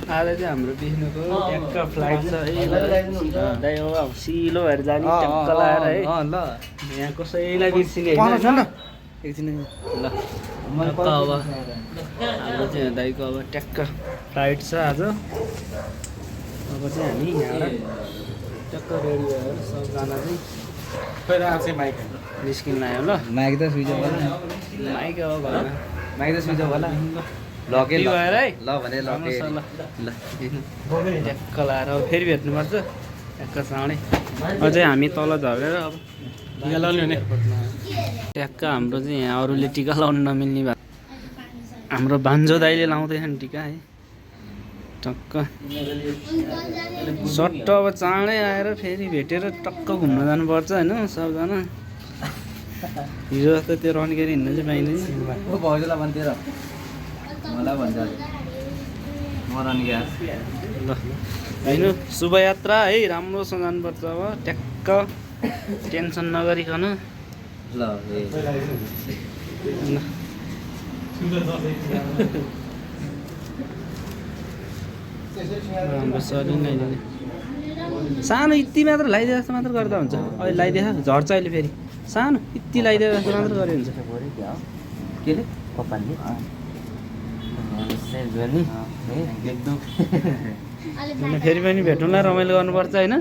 आज चाहिँ हाम्रो बिहानको ट्याक्क फ्लाइट छ है दाइ हो अब सिलो भएर जाने ट्याक्क लाएर है ल यहाँ कसैलाई बिर्सिने होइन एकछिन ल टक्क अब हाम्रो चाहिँ दाइको अब ट्याक्क फ्लाइट छ आज अब चाहिँ हामी यहाँबाट ट्याक्क रेडी भएर सबजना चाहिँ माइक निस्किन लाग्यो ल माइक त स्विच अफ होला माइक अब घरमा माइक त स्विच अफ होला लगे भएर है ल भने लगे ल ट्याक्क लाएर अब फेरि भेट्नुपर्छ ट्याक्क चाँडै अझै हामी तल झरेर अब टिका लाउने भने ट्याक्क हाम्रो चाहिँ यहाँ अरूले टिका लाउनु नमिल्ने भयो हाम्रो भान्जो दाइले लाउँदैछन् टिका है टक्क सट्ट अब चाँडै आएर फेरि भेटेर टक्क घुम्न जानुपर्छ होइन सबजना हिजो जस्तो त्यो रन्केरी हिँड्नु चाहिँ पाइँदैन भाउजूलाई भन्थ्यो र मलाई भन्छ मरन ग्यास ल होइन शुभयात्रा है राम्रोसँग जानुपर्छ अब ट्याक्क टेन्सन नगरिकन ल हाम्रो शरीर नै सानो यति मात्र लगाइदिए जस्तो मात्र गर्दा हुन्छ अहिले लगाइदिए झर्छ अहिले फेरि सानो यति लगाइदिए जस्तो मात्र गरे हुन्छ के अरे कपालले फेरि पनि भेटौँला रमाइलो गर्नुपर्छ होइन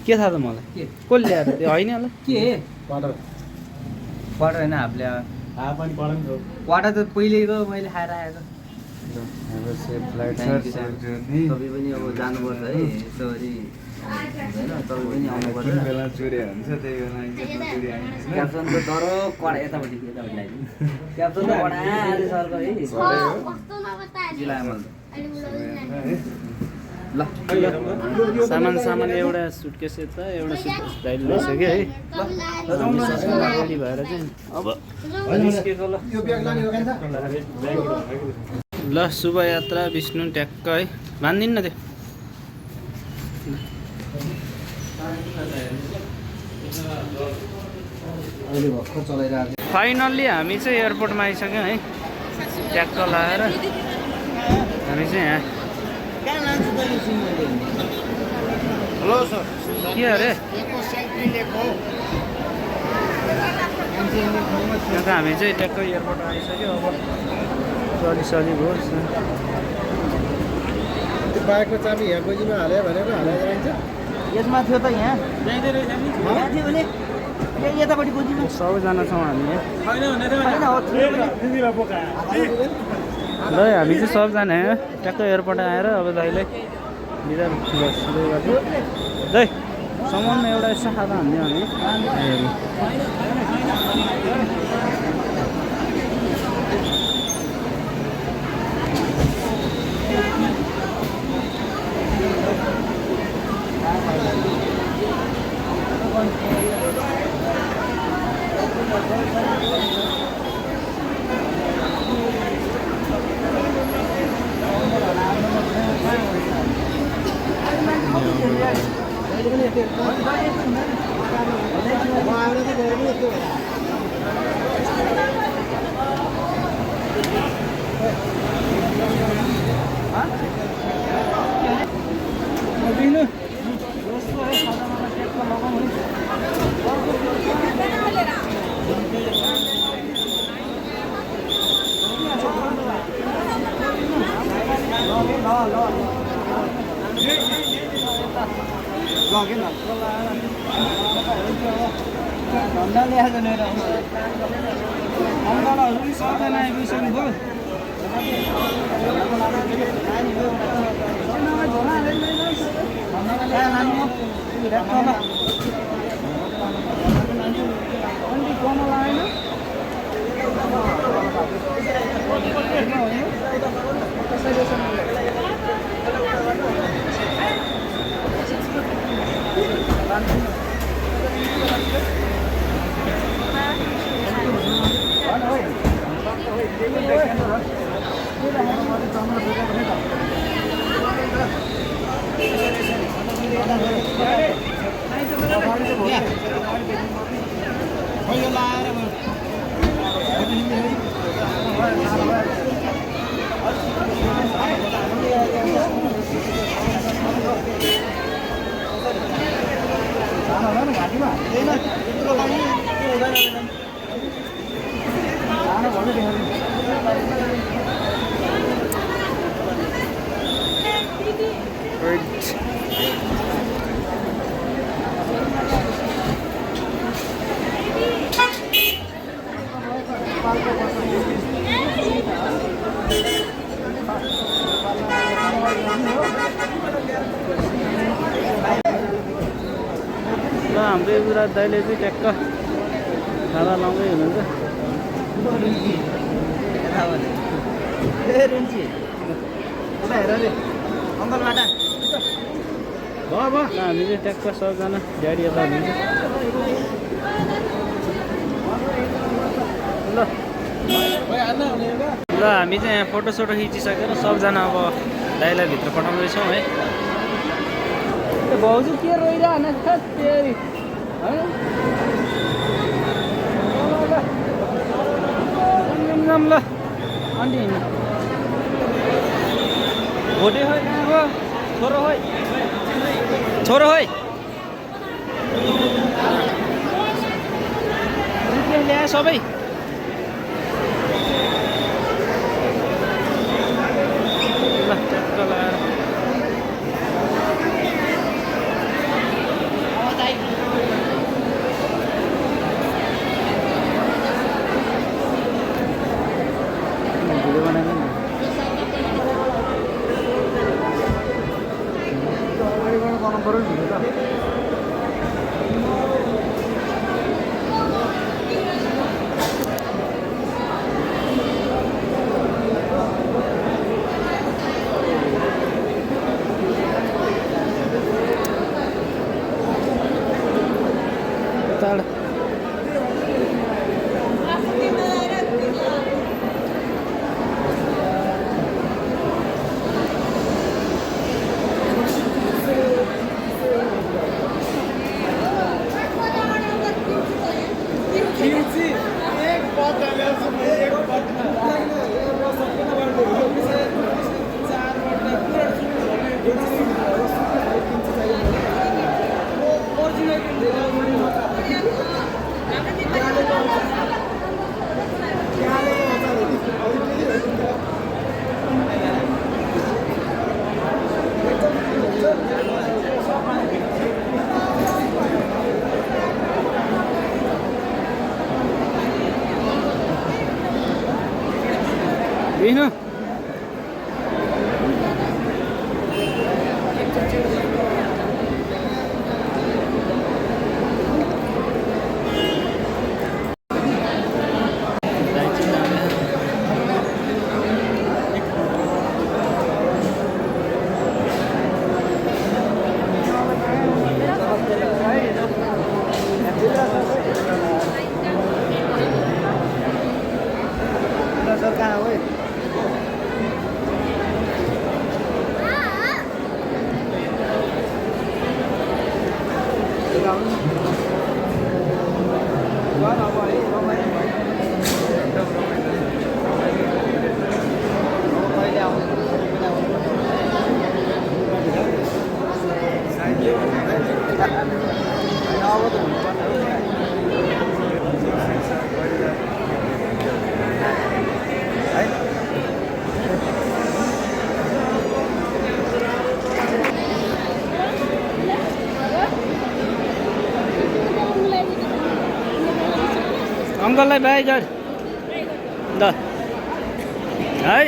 के थाहा त मलाई कसले ल्याएर त्यो होइन होला के क्वार्टर होइन हाफले क्वार्टर त पहिलेको मैले खाएर आएको तपाईँ पनि अब जानुपर्छ है यसरी होइन तपाईँ पनि आउनुपर्छ क्याप्सन त तर कडा यतापट्टि लगाइदिनु क्याप्सन त कडा सरको है ल सामान एउटा सुटकेस यता एउटा सुटकेस दाइले लैसक्यो है रेडी भएर चाहिँ अब निस्केको ल शुभयात्रा विष्णु ट्याक्क है भनिदिनु न त्यो फाइनल्ली हामी चाहिँ एयरपोर्टमा आइसक्यौँ है ट्याक्क लगाएर हामी चाहिँ यहाँ हेलो सर के अरे यहाँ त हामी चाहिँ ट्याक्क एयरपोर्टमा आइसक्यो अब सरी भयो त्यो बाइकको चाबी यहाँ गोजीमा हाल्यो भनेको हालेर जान्छ यसमा थियो त यहाँ थियो भने यतापट्टि गोजीमा सबैजना छौँ हामी ल हामी चाहिँ सबजना यहाँ ट्याक्क एयरपोर्ट आएर अब दाइलाई बिदा गर्छु दाइ सामानमा एउटा यसो खाँदा हान्यो भने धन्दा ल्याएर लिएर अङ्कलहरू पनि सबजना आइपुगिसक्नु भयो ल हाम्रो युवराज दाइले चाहिँ ट्याक्क खाना लाउँदै हुनुहुन्छ। हामी चाहिँ ट्याक्क सबजना ड्याडी यता हुनुहुन्छ। ल हामी चाहिँ यहाँ फोटोसोटो खिचिसकेर सबजना अब दाइलाई भित्र पठाउँदैछौँ है। भाउजू के रोइरहन फेरि ल अन्त हिँड्नु भोटे खोइ कहाँ गयो छोरो खोइ छोरो खोइ रुपियाँ ल्याए सबै ल ट्याक्क लगाएर Vino. अङ्कललाई बाई गरी ल है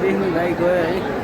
देख्नु भाइ गयो है